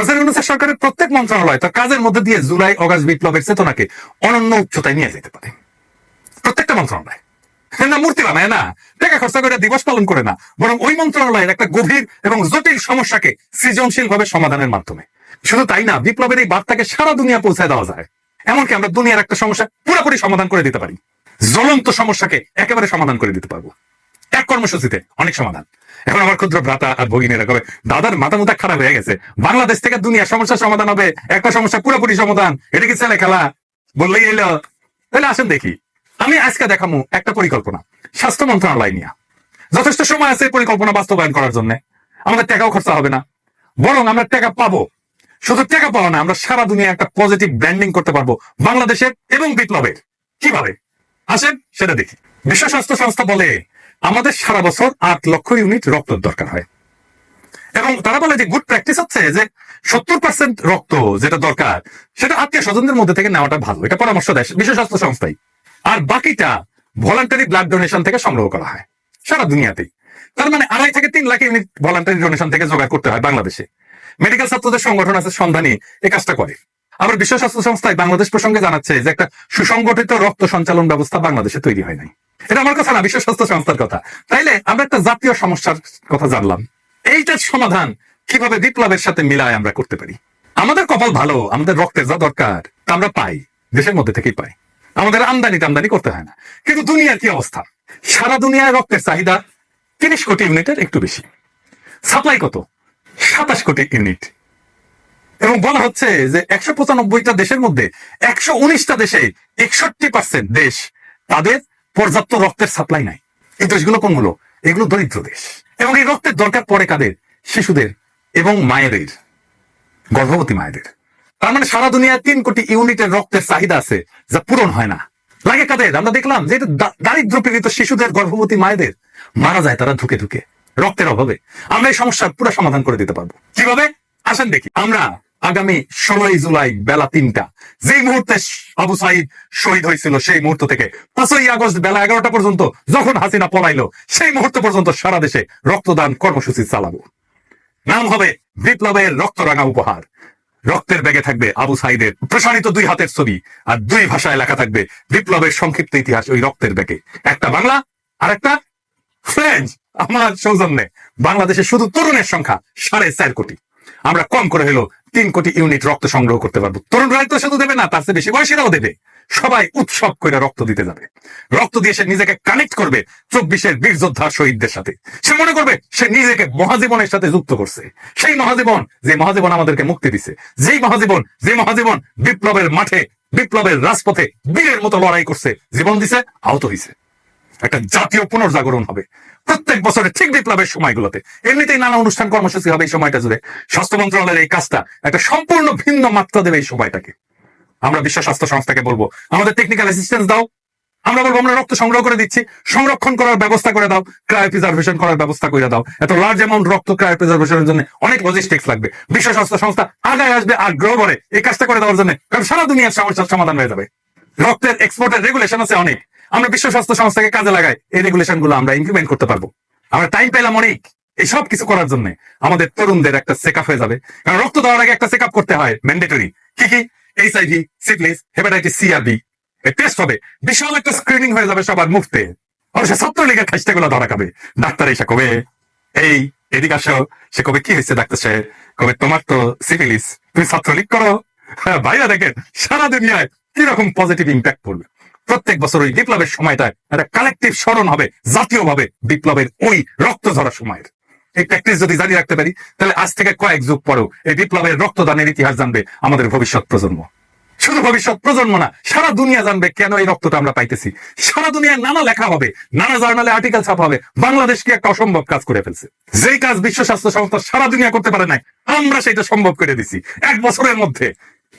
Doctor ইউনূসের সরকারের প্রত্যেক মন্ত্রণালয় তার কাজের মধ্যে দিয়ে জুলাই অগাস্ট বিপ্লবের চেতনাকে অনন্য উচ্চতায় নিয়ে যেতে পারে। প্রত্যেকটা মন্ত্রণালয় না মূর্তি বানায় না, টাকা খরচা করে দিবস পালন করে না, বরং ওই মন্ত্রণালয়ের একটা গভীর এবং জটিল সমস্যাকে সৃজনশীল ভাবে সমাধানের মাধ্যমে। শুধু তাই না, বিপ্লবের এই বার্তাকে সারা দুনিয়া পৌঁছায় দেওয়া যায়। এমনকি আমরা দুনিয়ার একটা সমস্যা পুরোপুরি সমাধান করে দিতে পারি, জ্বলন্ত সমস্যাকে একেবারে সমাধান করে দিতে পারবো এক কর্মসূচিতে। অনেক সমাধান। এখন আমার ক্ষুদ্র ভ্রাতা আর ভগিনীরা কবে দাদার মাথা মুথা খারাপ হয়ে গেছে, বাংলাদেশ থেকে দুনিয়ার সমস্যার সমাধান হবে, একটা সমস্যা পুরোপুরি সমাধান, এটা কি ছেলে খেলা বললেই এলো? তাহলে আসেন দেখি। আমি আজকে দেখামু একটা পরিকল্পনা স্বাস্থ্য মন্ত্রণালয় নিয়ে। যথেষ্ট সময় আছে পরিকল্পনা বাস্তবায়ন করার জন্য। আমাদের টাকাও খরচা হবে না, বরং আমরা টাকা পাবো। শুধু টাকা পাবো না, আমরা সারা দুনিয়া একটা পজিটিভ ব্র্যান্ডিং করতে পারবো বাংলাদেশের এবং বিপ্লবের। কিভাবে আসেন সেটা দেখি। বিশ্ব স্বাস্থ্য সংস্থা বলে আমাদের সারা বছর 8 লক্ষ ইউনিট রক্ত দরকার হয়, এবং তারা বলে যে গুড প্র্যাকটিস হচ্ছে যে 70% রক্ত যেটা দরকার সেটা আত্মীয় স্বজনদের মধ্যে থেকে নেওয়াটা ভালো। এটা পরামর্শ দেয় বিশ্ব স্বাস্থ্য সংস্থাই। আর বাকিটা ভলান্টারি ব্লাড ডোনেশন থেকে সংগ্রহ করা হয় সারা দুনিয়াতেই। তার মানে 2.5 থেকে 3 লাখ ইউনিট ভলান্টারি ডোনেশন থেকে জোগাড় করতে হয় বাংলাদেশে। মেডিকেল ছাত্রদের সংগঠন আছে সন্ধানী, এই কাজটা করে। আবার বিশ্ব স্বাস্থ্য সংস্থায় বাংলাদেশ প্রসঙ্গে জানাচ্ছে যে একটা সুসংগঠিত রক্ত সঞ্চালন ব্যবস্থা বাংলাদেশে তৈরি হয় নাই। এটা আমার কথা না, বিশ্ব স্বাস্থ্য সংস্থার কথা। তাইলে আমরা একটা জাতীয় সমস্যার কথা জানলাম, এইটার সমাধান কিভাবে বিপ্লবের সাথে মিলায় আমরা করতে পারি। আমাদের কপাল ভালো, আমাদের রক্তের যা দরকার তা আমরা পাই, দেশের মধ্যে থেকেই পাই। আমাদের আমদানি করতে হয় না। কিন্তু দুনিয়ার কি অবস্থা? সারা দুনিয়ায় রক্তের চাহিদা 30 কোটি ইউনিটের একটু বেশি, সাপ্লাই কত? 27 কোটি ইউনিট। এবং বলা হচ্ছে যে 195টা দেশের মধ্যে 119টা দেশে 61% দেশ তাদের পর্যাপ্ত রক্তের সাপ্লাই নাই। এই দেশগুলো কোনগুলো? এগুলো দরিদ্র দেশ। এবং এই রক্তের দরকার পড়ে কাদের? শিশুদের এবং মায়েদের, গর্ভবতী মায়েদের। তার মানে সারা দুনিয়ায় 3 কোটি ইউনিটের রক্তের চাহিদা আছে যা পূরণ হয় না। লাগে কাদের? আমরা দেখলাম যে দারিদ্র পীড়িত শিশুদের, গর্ভবতী মায়েদের মারা যায় তারা ধুকে ধুকে রক্তের অভাবে। আমরা এই সমস্যার পুরো সমাধান করে দিতে পারবো। কিভাবে আসেন দেখি। আমরা আগামী 16 জুলাই বেলা 3টা, যেই মুহূর্তে আবু সাইদ শহীদ হয়েছিল সেই মুহূর্ত থেকে 5ই আগস্ট বেলা 11টা পর্যন্ত যখন হাসিনা পলাইলো সেই মুহূর্ত পর্যন্ত সারা দেশে রক্তদান কর্মসূচি চালাবো। নাম হবে বিপ্লবের রক্তরাঙা উপহার। রক্তের ব্যাগে থাকবে আবু সাইদের প্রসারিত 2 হাতের ছবি, আর 2 ভাষায় লেখা থাকবে বিপ্লবের সংক্ষিপ্ত ইতিহাস ওই রক্তের ব্যাগে। একটা বাংলা আর একটা ফ্রেঞ্চ। আমার সৌজন্যে বাংলাদেশে শুধু তরুণের সংখ্যা 4.5 কোটি। আমরা কম করে হলো 3 কোটি ইউনিট রক্ত সংগ্রহ করতে পারবো। তরুণরাই তো শুধু দেবে না, তার চেয়ে বেশি বয়সীরাও দেবে। সবাই উৎসব করে রক্ত দিতে যাবে। রক্ত দিয়ে সে নিজেকে কানেক্ট করবে 24-এর বীর যোদ্ধা শহীদদের সাথে। সে মনে করবে সে নিজেকে মহাজীবনের সাথে যুক্ত করছে। সেই মহাজীবন যে মহাজীবন আমাদেরকে মুক্তি দিছে, যেই মহাজীবন বিপ্লবের মাঠে, বিপ্লবের রাজপথে বীরের মতো লড়াই করছে, জীবন দিছে, আহত হয়েছে। একটা জাতীয় পুনর্জাগরণ হবে প্রত্যেক বছরে ঠিক বিপ্লবের সময়গুলোতে। এমনিতেই নানা অনুষ্ঠান কর্মসূচি হবে এই সময়টা জুড়ে। স্বাস্থ্য মন্ত্রণালয়ের এই কাজটা একটা সম্পূর্ণ ভিন্ন মাত্রা দেবে এই সময়টাকে। আমরা বিশ্ব স্বাস্থ্য সংস্থাকে বলবো আমাদের টেকনিক্যাল অ্যাসিস্ট্যান্স দাও। আমরা বলবো আমরা রক্ত সংগ্রহ করে দিচ্ছি, সংরক্ষণ করার ব্যবস্থা করে দাও, ক্রায়ো প্রিজার্ভেশন করার ব্যবস্থা করে দাও। এত লার্জ অ্যামাউন্ট রক্ত ক্রায়ো প্রিজার্ভেশনের জন্য অনেক লজিস্টিক্স লাগবে। বিশ্ব স্বাস্থ্য সংস্থা আগায় আসবে আগ্রহ করে এই কাজটা করে দেওয়ার জন্য, কারণ সারা দুনিয়ার সমস্যার সমাধান হয়ে যাবে। রক্তের এক্সপোর্টের রেগুলেশন আছে অনেক, আমরা বিশ্ব স্বাস্থ্য সংস্থাকে কাজে লাগাই এই রেগুলেশন গুলো আমরা ইমপ্লিমেন্ট করতে পারবো। আমরা টাইম পেলাম অনেক এই সব কিছু করার জন্য। আমাদের তরুণদের একটা চেক আপ হয়ে যাবে, কারণ রক্ত দেওয়ার আগে একটা চেক আপ করতে হয় ম্যান্ডেটরি। কি কি? HIV, সিফিলিস, হেপাটাইটিস সি আর বি টেস্ট হবে। বিশাল একটা স্ক্রিনিং হয়ে যাবে সবার মুখতে। অবশ্য ছাত্রলীগের খাইস্টা গুলো ধরা খাবে। ডাক্তার এসে কবে এই এদিকে আসো, সে কবে কি হয়েছে ডাক্তার সাহেব, কবে তোমার তো সিফিলিস, তুমি ছাত্রলীগ করো। ভাইরা দেখেন সারা দুনিয়ায় কিরকম পজিটিভ ইম্প্যাক্ট পড়বে। প্রত্যেক বছর ওই বিপ্লবের সময়টায় একটা কালেকটিভ স্মরণ হবে জাতীয়ভাবে বিপ্লবের ওই রক্ত ঝরা সময়ের। এই প্র্যাকটিস যদি জারি রাখতে পারি তাহলে আজ থেকে কয়েক যুগ পরেও এই বিপ্লবের রক্তদানের ইতিহাস জানবে আমাদের ভবিষ্যৎ প্রজন্ম। শুধু ভবিষ্যৎ প্রজন্ম না, সারা দুনিয়া জানবে কেন এই রক্তটা আমরা পাইতেছি। সারা দুনিয়ায় নানা লেখা হবে, নানা জার্নালে আর্টিকেল ছাপা হবে, বাংলাদেশ কি একটা অসম্ভব কাজ করে ফেলছে। যেই কাজ বিশ্ব স্বাস্থ্য সংস্থা সারা দুনিয়া করতে পারে নাই, আমরা সেটা সম্ভব করে দিছি 1 বছরের মধ্যে।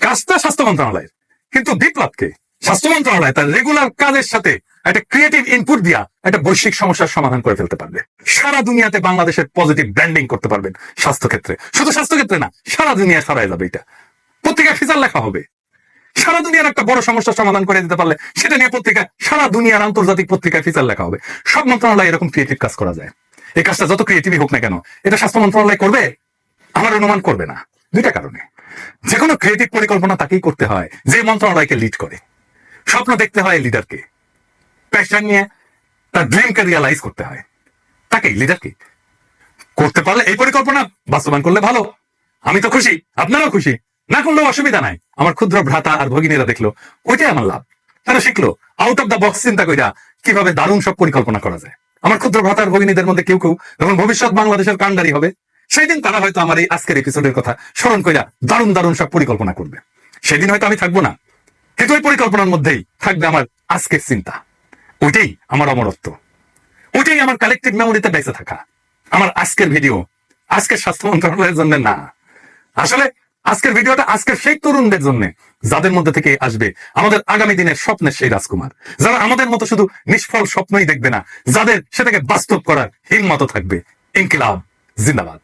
কাজটা স্বাস্থ্য মন্ত্রণালয়ের, কিন্তু বিপ্লবকে স্বাস্থ্য মন্ত্রণালয় তার রেগুলার কাজের সাথে একটা ক্রিয়েটিভ ইনপুট দিয়া একটা বৈশ্বিক সমস্যার সমাধান করে ফেলতে পারবে। সারা দুনিয়াতে বাংলাদেশের পজিটিভ ব্র্যান্ডিং করতে পারবেন স্বাস্থ্য ক্ষেত্রে। শুধু স্বাস্থ্য ক্ষেত্রে না, সারা দুনিয়া ছড়ায় যাবে। এটা পত্রিকা ফিচার লেখা হবে। সারা দুনিয়ার একটা বড় সমস্যার সমাধান করে দিতে পারলে সেটা নিয়ে পত্রিকা, সারা দুনিয়ার আন্তর্জাতিক পত্রিকায় ফিচার লেখা হবে। সব মন্ত্রণালয় এরকম ক্রিয়েটিভ কাজ করা যায়। এই কাজটা যত ক্রিয়েটিভই হোক না কেন, এটা স্বাস্থ্য মন্ত্রণালয় করবে আমার অনুমান করবে না। দুইটা কারণে। যে কোনো ক্রিয়েটিভ পরিকল্পনা তাকেই করতে হয় যে মন্ত্রণালয়কে লিড করে। স্বপ্ন দেখতে হয় লিডারকে, প্যাশন নিয়ে তার ড্রিমকে রিয়ালাইজ করতে হয় তাকেই, লিডারকে। করতে পারলে এই পরিকল্পনা বাস্তবায়ন করলে ভালো, আমি তো খুশি, আপনারাও খুশি, না করলেও অসুবিধা নাই। আমার ক্ষুদ্র ভ্রাতা আর ভগিনীরা দেখলো, ওইটাই আমার লাভ। তারা শিখলো আউট অফ দ্য বক্স চিন্তা কইরা কিভাবে দারুণ সব পরিকল্পনা করা যায়। আমার ক্ষুদ্র ভ্রাতা আর ভগিনীদের মধ্যে কেউ কেউ যখন ভবিষ্যৎ বাংলাদেশের কান্ডারি হবে, সেই দিন তারা হয়তো আমার এই আজকের এপিসোডের কথা স্মরণ কইরা দারুণ দারুণ সব পরিকল্পনা করবে। সেদিন হয়তো আমি থাকবো না, কিন্তু ওই পরিকল্পনার মধ্যেই থাকবে আমার আজকের চিন্তা। ওইটাই আমার অমরত্ব, ওইটাই আমার কালেকটিভ মেমোরিতে বেঁচে থাকা। আমার আজকের ভিডিও আজকের স্বাস্থ্য মন্ত্রণালয়ের জন্য না, আসলে আজকের ভিডিওটা আজকের সেই তরুণদের জন্য যাদের মধ্যে থেকে আসবে আমাদের আগামী দিনের স্বপ্নের সেই রাজকুমার, যারা আমাদের মতো শুধু নিষ্ফল স্বপ্নই দেখবে না, যাদের সেটাকে বাস্তব করার হিম্মত থাকবে। ইনকিলাব জিন্দাবাদ।